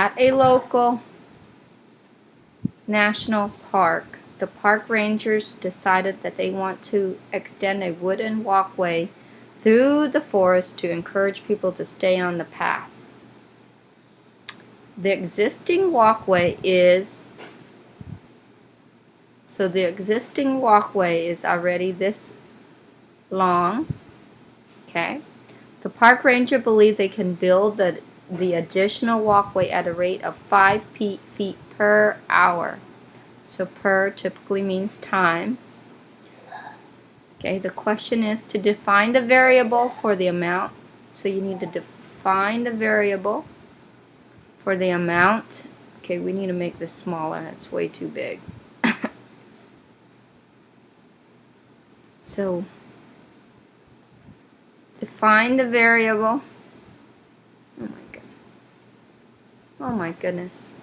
At a local national park, the park rangers decided that they want to extend a wooden walkway through the forest to encourage people to stay on the path. The existing walkway is already this long. Okay. The park ranger believes they can build the additional walkway at a rate of 5 feet per hour. So per typically means times. Okay, the question is to define the variable for the amount. So you need to define the variable for the amount. Okay, we need to make this smaller. That's way too big. So define the variable. Oh my goodness.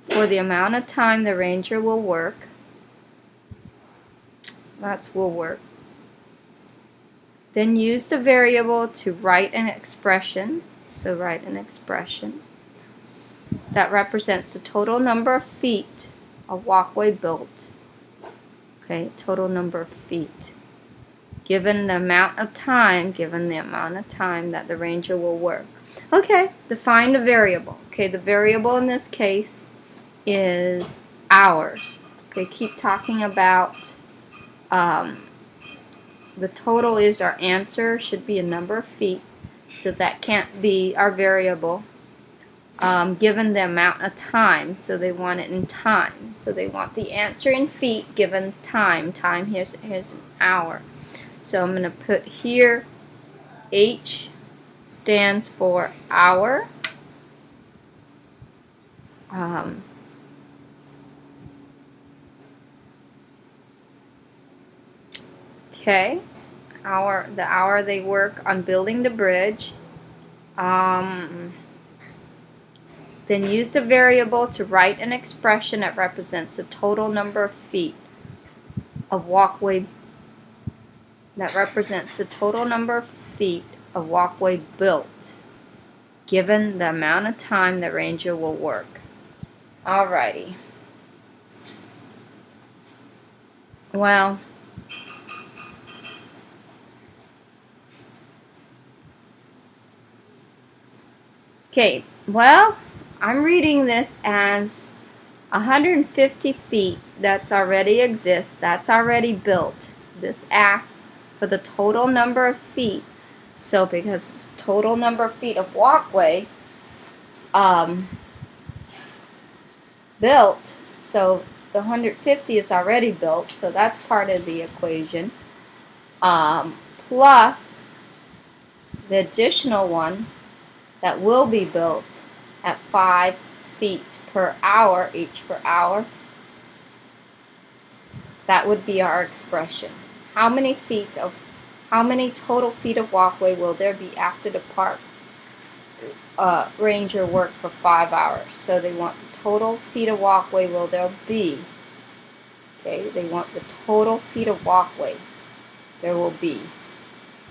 For the amount of time the ranger will work. That's will work. Then use the variable to write an expression. So write an expression that represents the total number of feet a walkway built. Okay, total number of feet. Given the amount of time that the ranger will work. Okay, define the variable. Okay, the variable in this case is hours. Okay, keep talking about the total is our answer, should be a number of feet, so that can't be our variable. Given the amount of time, so they want it in time. So they want the answer in feet given time. Time here's an hour. So I'm going to put here H stands for hour. Okay, the hour they work on building the bridge. Then use the variable to write an expression that represents the total number of feet of walkway built, given the amount of time the ranger will work. Alrighty. Well, okay, well, I'm reading this as 150 feet that's already exists, that's already built. This asks for the total number of feet. So because it's total number of feet of walkway built, so the 150 is already built, so that's part of the equation. Plus the additional one that will be built at 5 feet per hour, each per hour. That would be our expression. How many total feet of walkway will there be after the park ranger worked for 5 hours? So they want the total feet of walkway will there be. Okay, they want the total feet of walkway there will be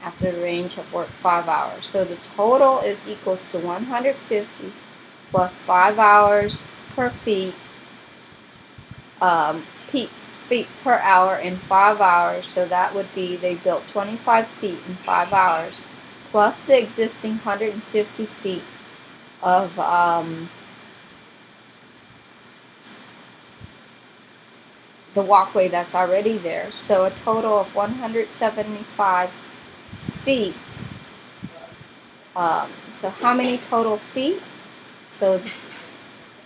after the range have worked 5 hours. So the total is equals to 150 plus 5 hours per feet, feet per hour in 5 hours. So that would be they built 25 feet in 5 hours, plus the existing 150 feet of the walkway that's already there. So a total of 175 feet. So how many total feet? So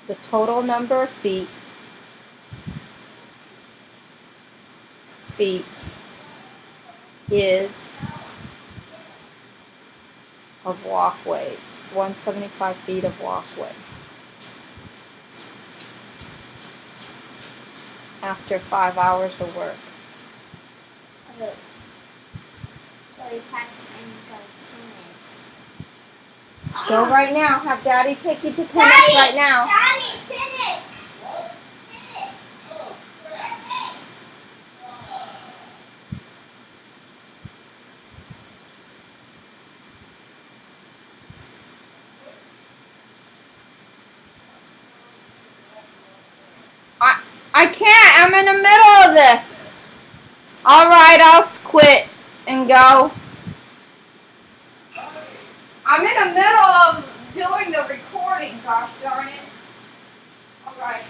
the total number of feet is of walkway, 175 feet of walkway after 5 hours of work. Okay. So go right now. Have Daddy take you to tennis right now. Daddy, tennis! I'm in the middle of this. All right, I'll quit and go. I'm in the middle of doing the recording, gosh darn it. All right.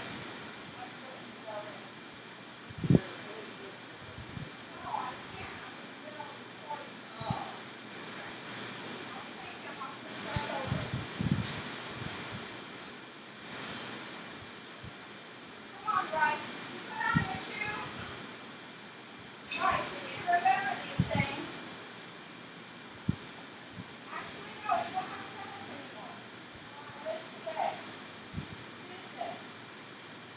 Come on, Bryce. Put on your shoe. Bryce, you need to remember these things. Actually, no, you don't have to tell us anymore. What is today? Tuesday.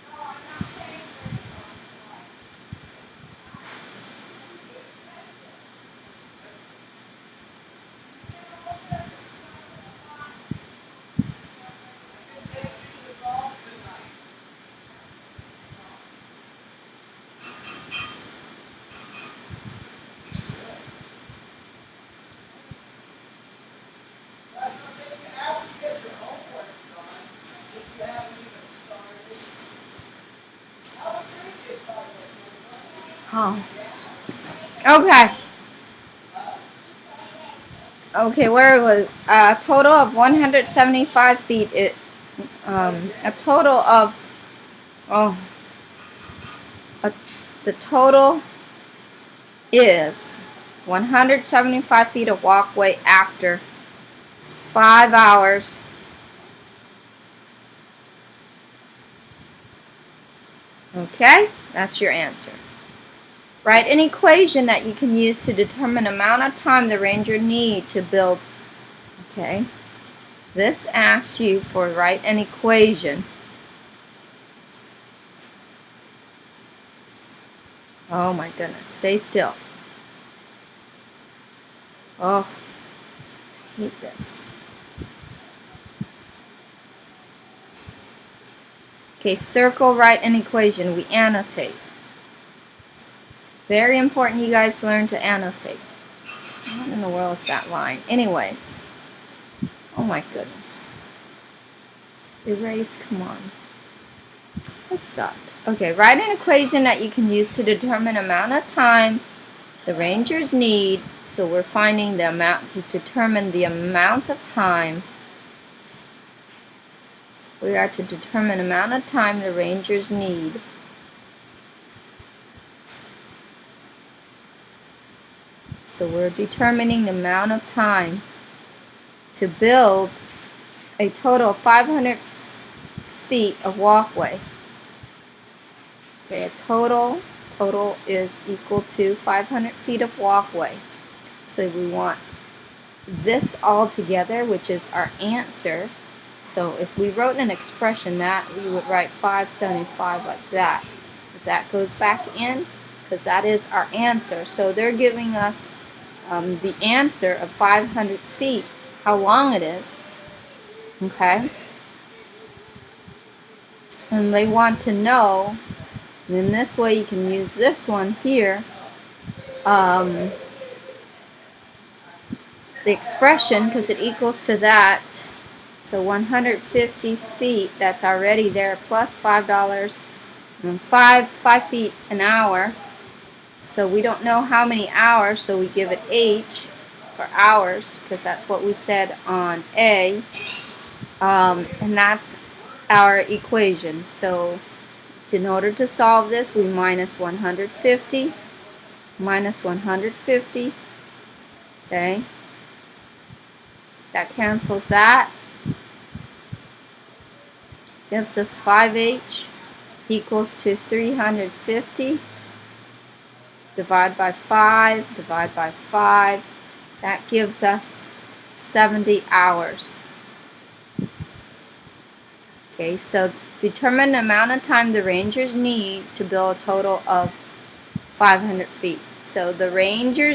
No, I'm not paying for anymore. Oh. Okay. Okay, where was a total of 175 feet? A total of oh, the total is 175 feet of walkway after 5 hours. Okay, that's your answer. Write an equation that you can use to determine the amount of time the ranger need to build. Okay, this asks you for write an equation. Oh my goodness, stay still. Oh, I hate this. Okay, circle, write an equation. We annotate. Very important you guys learn to annotate. What in the world is that line? Anyways. Oh my goodness. Erase, come on. This sucked. Okay, write an equation that you can use to determine amount of time the rangers need. So we're finding the amount to determine the amount of time. We are to determine amount of time the rangers need. So we're determining the amount of time to build a total of 500 feet of walkway. Okay, a total is equal to 500 feet of walkway. So we want this all together, which is our answer. So if we wrote an expression that, we would write 575 like that. If that goes back in, because that is our answer. So they're giving us the answer of 500 feet, how long it is. Okay? And they want to know, and in this way you can use this one here, the expression, because it equals to that. So 150 feet, that's already there, plus $5, and 5 feet an hour. So we don't know how many hours, so we give it H for hours, because that's what we said on A. And that's our equation. So in order to solve this, we minus 150, minus 150. Okay. That cancels that. Gives us 5H equals to 350. Divide by 5, divide by 5. That gives us 70 hours. Okay, so determine the amount of time the rangers need to build a total of 500 feet. So the ranger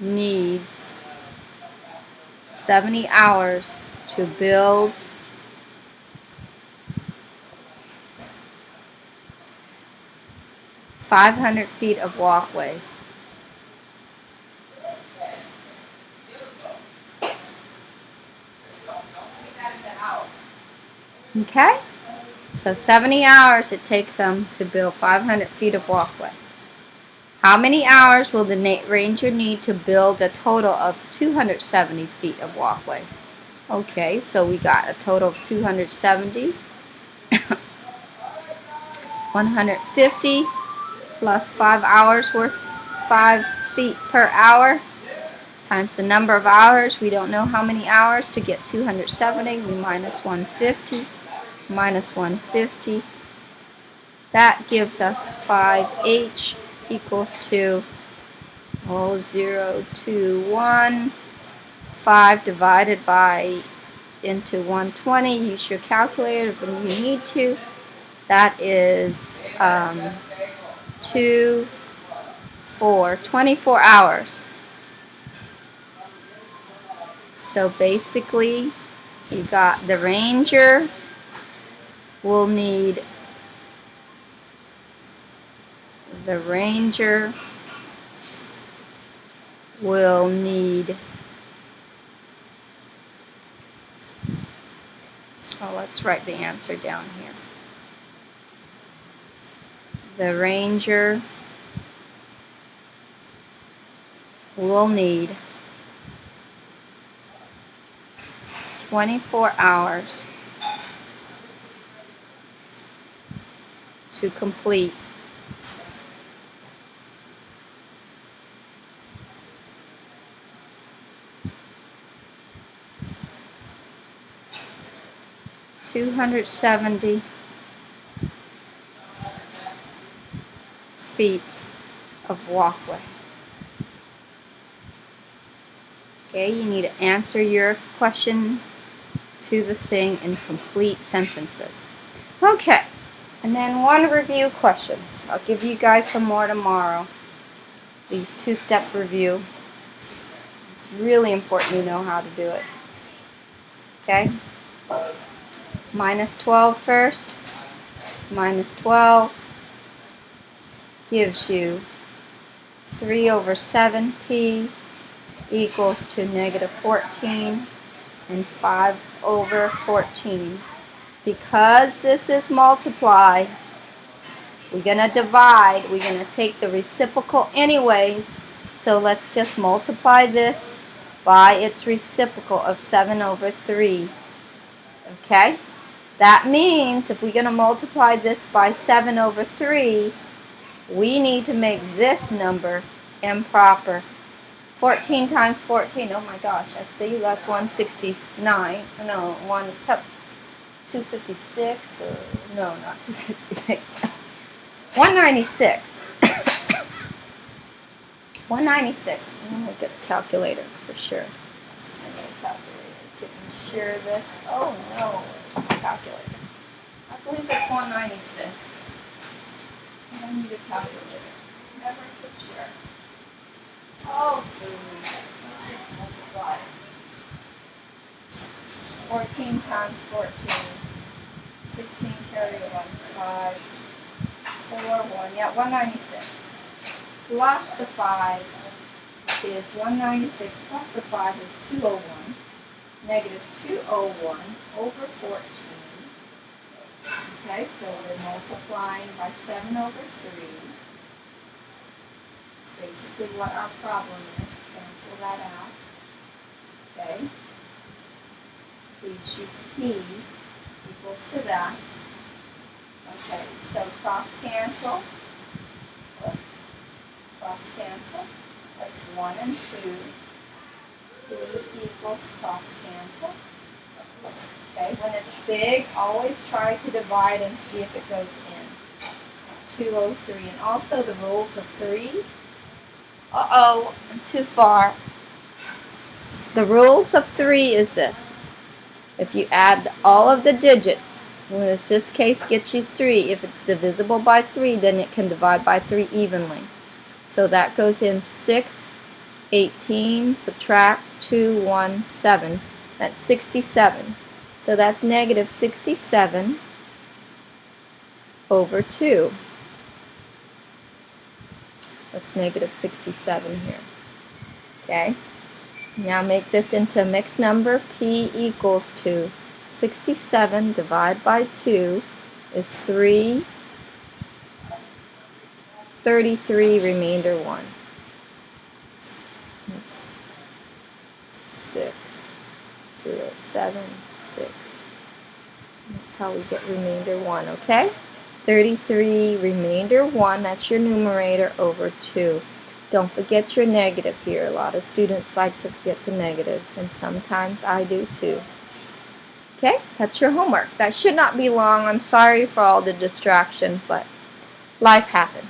needs 70 hours to build 500 feet of walkway. Okay? So 70 hours it takes them to build 500 feet of walkway. How many hours will the ranger need to build a total of 270 feet of walkway? Okay, so we got a total of 270. 150 plus 5 hours worth 5 feet per hour times the number of hours. We don't know how many hours to get 270. We minus 150 minus 150. That gives us 5H equals to 0, 2, 1. 5 divided by into 120. Use your calculator when you need to. That is 2, 4, 24 hours. So basically, you got the ranger will need let's write the answer down here. The ranger will need 24 hours to complete (270) feet of walkway. Okay, you need to answer your question to the thing in complete sentences. Okay, and then 1 review questions. I'll give you guys some more tomorrow. These 2-step review. It's really important you know how to do it. Okay? Minus 12 first. Minus 12 gives you 3 over 7p equals to negative 14 and 5 over 14. Because this is multiply, we're going to divide. We're going to take the reciprocal anyways. So let's just multiply this by its reciprocal of 7 over 3. Okay? That means if we're going to multiply this by 7 over 3, we need to make this number improper. 14 times 14, oh my gosh, I think that's 169. No, 256, or no, not 256. 196. 196. I'm going to get a calculator for sure. I need a calculator to ensure this. Oh no, where's my calculator? I believe it's 196. I don't need a calculator. Never too sure. Oh, let's just multiply. 14 times 14. 16 carry 1, 5, 4, 1. Yeah, 196. Plus the 5 is 196. Plus the 5 is 201. Negative 201 over 14. Okay, so we're multiplying by 7 over 3. Basically what our problem is. Cancel that out. Okay. Leaves you P equals to that. Okay, so cross cancel. Cross cancel. That's 1 and 2. P equals cross cancel. Okay, when it's big, always try to divide and see if it goes in. 203. And also the rules of 3. Uh-oh, I'm too far. The rules of 3 is this. If you add all of the digits, which this case gets you 3, if it's divisible by 3, then it can divide by 3 evenly. So that goes in 6, 18, subtract 2, 1, 7. That's 67. So that's negative 67 over 2. That's negative 67 here. Okay? Now make this into a mixed number. P equals to 67 divided by 2 is 333, remainder 1. 6, 0, 7, 6. That's how we get remainder 1, okay? 33, remainder 1, that's your numerator, over 2. Don't forget your negative here. A lot of students like to forget the negatives, and sometimes I do too. Okay, that's your homework. That should not be long. I'm sorry for all the distraction, but life happens.